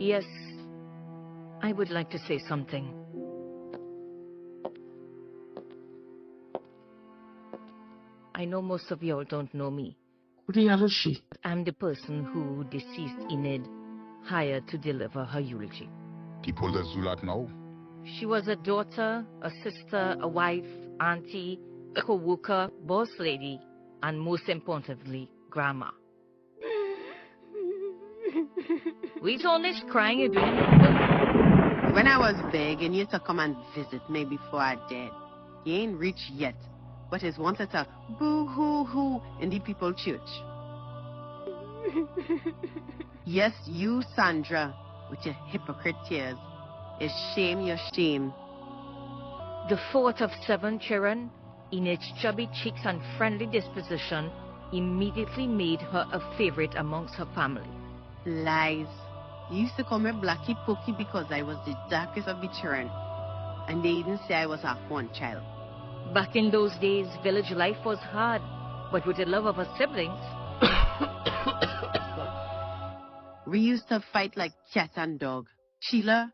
Yes, I would like to say something. I know most of y'all don't know me. Who the hell is she? I'm the person who deceased Enid hired to deliver her eulogy. Die pullde Zulat now. She was a daughter, a sister, a wife, auntie, a co-worker, boss lady, and most importantly, grandma. What's all this crying you're doing? When I was begging you to come and visit me before I died, you ain't reached yet, but is wanted to boo-hoo-hoo in the people church. Yes, you, Sandra, with your hypocrite tears. It's shame your shame. The fourth of 7 children, in its chubby cheeks and friendly disposition, immediately made her a favorite amongst her family. Lies. You used to call me Blacky Pokey because I was the darkest of the children. And they even say I was a one child. Back in those days, village life was hard, but with the love of her siblings. We used to fight like cat and dog. Sheila,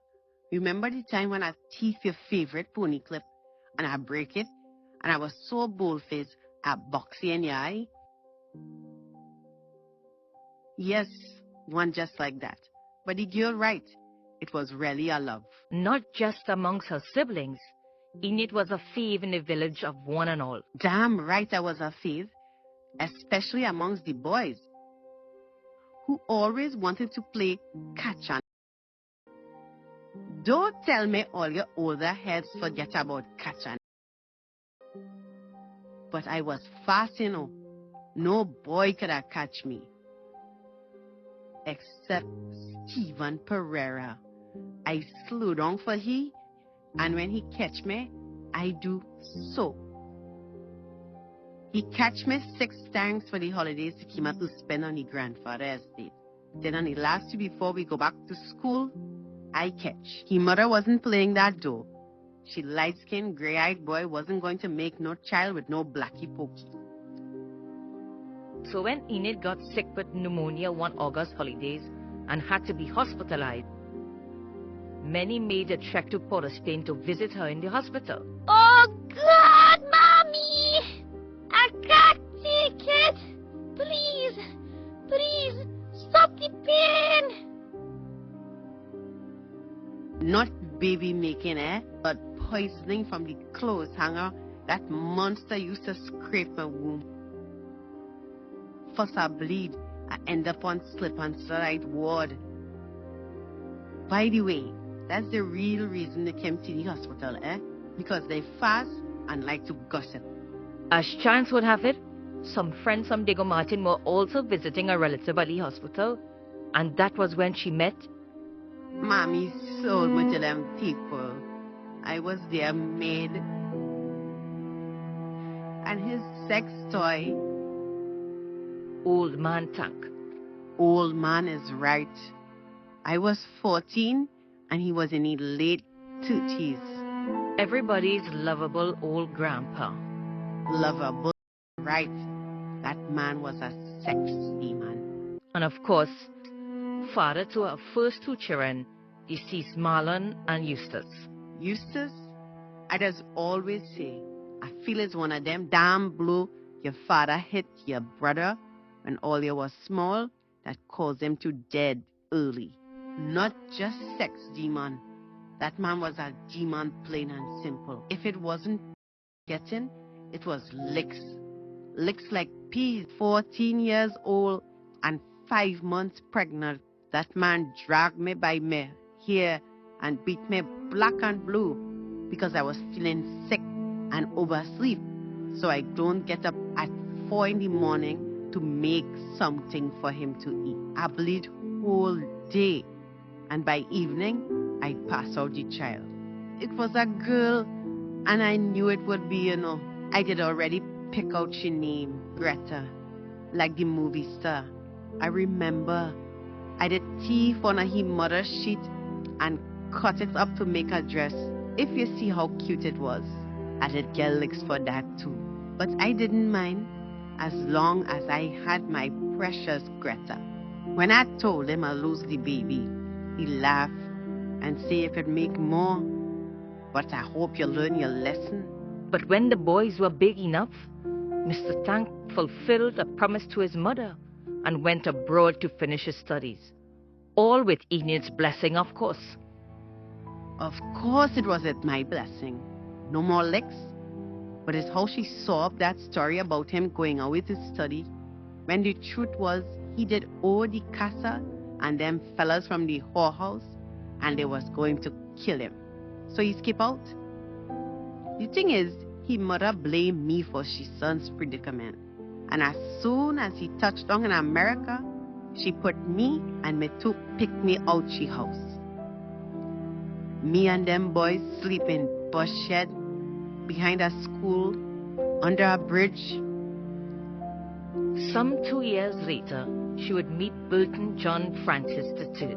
remember the time when I thief your favorite pony clip and I break it? And I was so bold-faced, I box you in your eye? Yes, one just like that. But the girl right, it was really a love. Not just amongst her siblings. Enid was a fave in the village of one and all. Damn right I was a fave, especially amongst the boys, who always wanted to play catch and... Don't tell me all your older heads forget about catch and... But I was fast, you know. No boy could have catch me. Except Stephen Pereira. I slew down for he, and when he catch me, I do so. He catch me 6 times for the holidays he came out to spend on the grandfather estate. Then on the last two before we go back to school, I catch. His mother wasn't playing that though. She light-skinned, gray-eyed boy wasn't going to make no child with no blacky pokey. So when Enid got sick with pneumonia one August holidays and had to be hospitalized, many made a trek to Port of Spain to visit her in the hospital. Oh God, Mommy! I can't take it! Please, please, stop the pain! Not baby making, but poisoning from the clothes hanger that monster used to scrape my womb. First I bleed, I end up on slip and slide ward. By the way, that's the real reason they came to the hospital, because they fast and like to gossip. As chance would have it, some friends from Diego Martin were also visiting a relative at the hospital, and that was when she met... Mommy sold me to them people. I was their maid. And his sex toy... Old Man Tank. Old man is right. I was 14 and he was in his late 30s. Everybody's lovable old grandpa. Lovable, right. That man was a sex demon. And of course, father to her first 2 children, deceased Marlon and Eustace. Eustace, I just always say, I feel it's one of them damn blow your father hit your brother when all you was small that caused him to dead early. Not just sex demon. That man was a demon plain and simple. If it wasn't getting, it was licks. Licks like peas. 14 years old and 5 months pregnant. That man dragged me by my hair and beat me black and blue because I was feeling sick and oversleep. So I don't get up at 4 in the morning to make something for him to eat. I bleed whole day, and by evening, I pass out the child. It was a girl, and I knew it would be, you know. I did already pick out your name, Greta, like the movie star. I remember I did thief on his mother's sheet and cut it up to make a dress. If you see how cute it was, I did get licks for that too. But I didn't mind, as long as I had my precious Greta. When I told him I lose the baby, He laughed and said you could make more, but I hope you learn your lesson. But when the boys were big enough, Mr. Tank fulfilled a promise to his mother and went abroad to finish his studies. All with Enid's blessing, of course. Of course it wasn't my blessing. No more licks. But it's how she saw up that story about him going out with his study, when the truth was he did owe the casa and them fellas from the whorehouse, and they was going to kill him. So he skip out. The thing is, he mother blamed me for she son's predicament. And as soon as he touched down in America, she put me and me two pick me out she house. Me and them boys sleep in bus shed, behind a school, under a bridge. Some 2 years later, she would meet Burton John Francis III.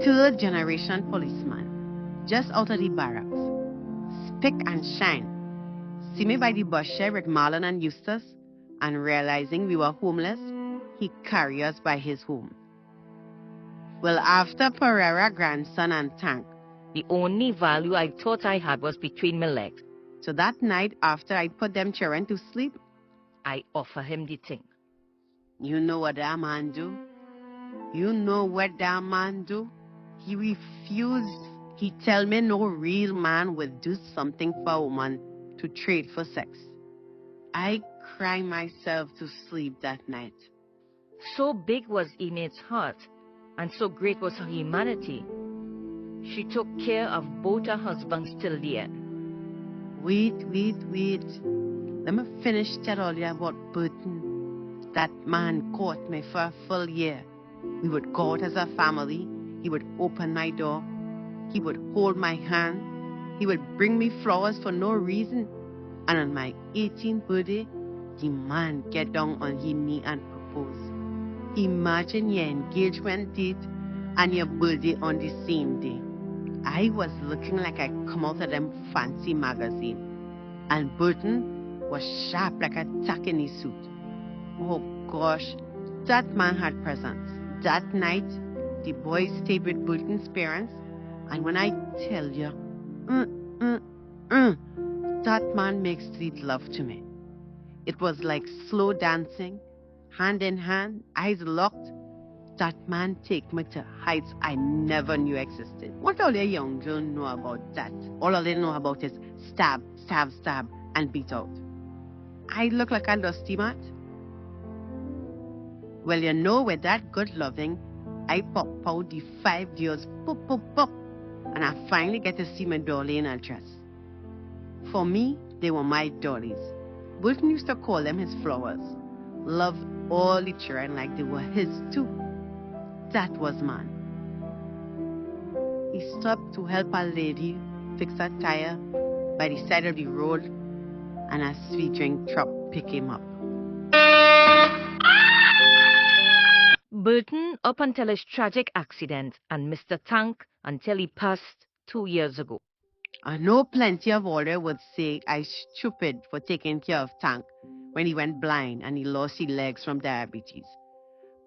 Third generation policeman, just out of the barracks. Spick and shine. See me by the bus shed with Marlon and Eustace, and realizing we were homeless, he carried us by his home. Well, after Pereira, grandson, and Tank, The only value I thought I had was between my legs. so that night after I put them children to sleep, I offer him the thing. you know what that man do? You know what that man do? He refused. He tell me no real man would do something for a woman to trade for sex. I cry myself to sleep that night. So big was Enid's heart, and so great was her humanity. She took care of both her husbands till the end. Wait. Let me finish tell all you about Burton. That man caught me for a full year. We would go out as a family. He would open my door. He would hold my hand. He would bring me flowers for no reason. And on my 18th birthday, the man get down on his knee and propose. Imagine your engagement date and your birthday on the same day. I was looking like I come out of them fancy magazine. And Burton was sharp like a tack in his suit. Oh gosh, that man had presents. That night, the boys stayed with Burton's parents. And when I tell you, that man makes sweet love to me. It was like slow dancing, hand in hand, eyes locked. That man take me to heights I never knew existed. What all the young girls know about that? All they know about is stab, and beat out. I look like a dusty mat. Well, you know, with that good loving, I pop out the 5 years, pop, and I finally get to see my dolly in a dress. For me, they were my dollies. Burton used to call them his flowers. Loved all the children like they were his too. That was man. He stopped to help a lady fix a tire by the side of the road, and a sweet drink truck picked him up. Burton up until his tragic accident, and Mr. Tank until he passed 2 years ago. I know plenty of order would say I stupid for taking care of Tank when he went blind and he lost his legs from diabetes.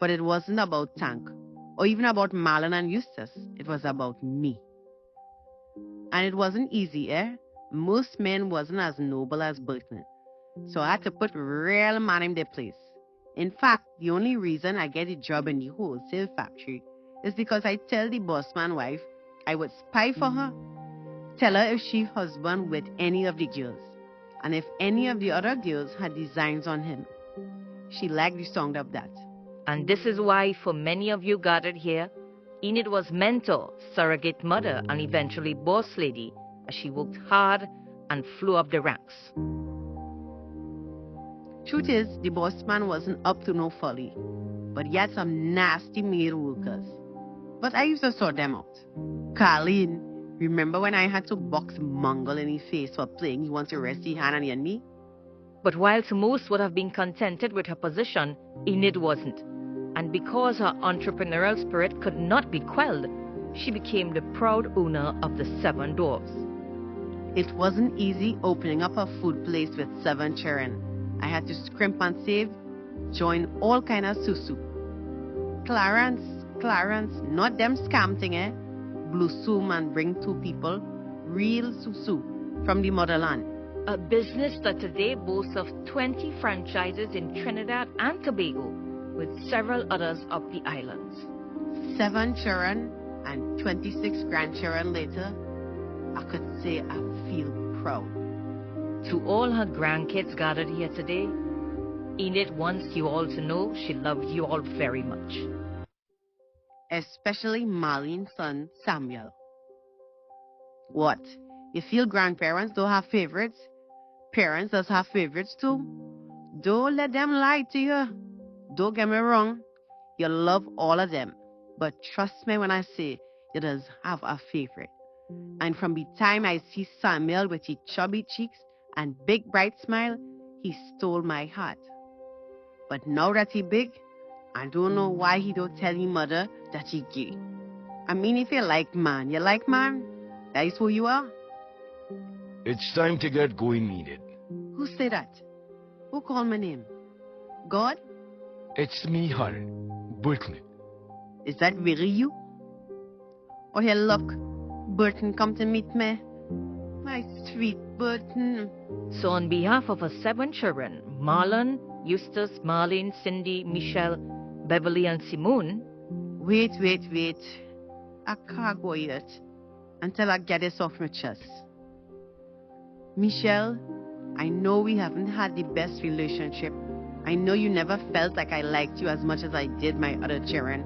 But it wasn't about Tank, or even about Marlon and Eustace. It was about me. And it wasn't easy, eh? Most men wasn't as noble as Burton. So I had to put real man in their place. In fact, the only reason I get a job in the wholesale factory is because I tell the bossman wife I would spy for her. Tell her if she husband with any of the girls, and if any of the other girls had designs on him. She liked the sound of that. And this is why, for many of you gathered here, Enid was mentor, surrogate mother, and eventually boss lady, as she worked hard and flew up the ranks. Truth is, the bossman wasn't up to no folly, but he had some nasty male workers. But I used to sort them out. Carleen, remember when I had to box Mongol in his face for playing he wants to rest his hand on your knee? But whilst most would have been contented with her position, Enid wasn't. And because her entrepreneurial spirit could not be quelled, she became the proud owner of the 7 Dwarfs. It wasn't easy opening up a food place with 7 children. I had to scrimp and save, join all kind of susu. Clarence, Clarence, not them scam thing, eh? Blue Zoom and bring 2 people, real Susu from the motherland. A business that today boasts of 20 franchises in Trinidad and Tobago, with several others up the islands. 7 children and 26 grandchildren later, I could say I feel proud. To all her grandkids gathered here today, Enid wants you all to know she loves you all very much. Especially Marlene's son, Samuel. What? You feel grandparents don't have favorites? Parents does have favorites too? Don't let them lie to you. Don't get me wrong, you love all of them. But trust me when I say you does have a favorite. And from the time I see Samuel with his chubby cheeks and big bright smile, he stole my heart. But now that he big, I don't know why he don't tell his mother that he gay. I mean, if you like man, you like man. That is who you are. It's time to get going, Enid. Who say that? Who called my name? God? It's me, Harry. Burton. Is that really you? Oh, here, look. Burton come to meet me. My sweet Burton. So on behalf of her 7 children, Marlon, Eustace, Marlene, Cindy, Michelle, Beverly, and Simone. Wait. I can't go yet until I get this off my chest. Michelle, I know we haven't had the best relationship. I know you never felt like I liked you as much as I did my other children.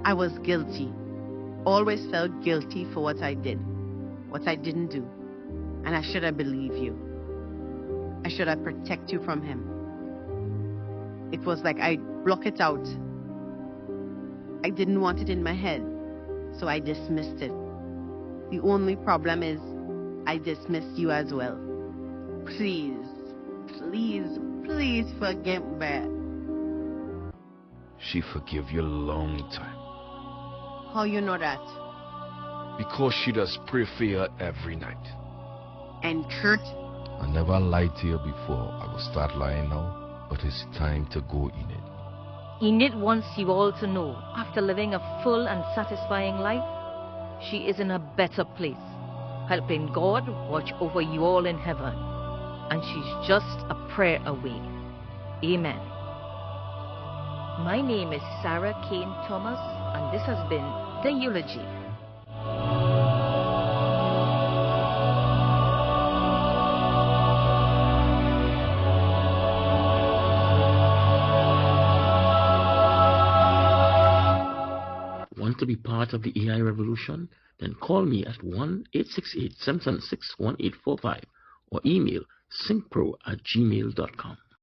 I was guilty. Always felt guilty for what I did, what I didn't do. And I should have believed you. I should have protected you from him. It was like I blocked it out. I didn't want it in my head, so I dismissed it. The only problem is I dismissed you as well. Please forgive me. She forgive you a long time. How you know that? Because she does pray for you every night. And Kurt? I never lied to you before. I will start lying now, but it's time to go, Enid. Enid wants you all to know, after living a full and satisfying life, she is in a better place, helping God watch over you all in heaven. And she's just a prayer away. Amen. My name is Sarah Kane Thomas, and this has been The Eulogy. Want to be part of the AI revolution? Then call me at 1-868-776-1845 or email syncpro@gmail.com.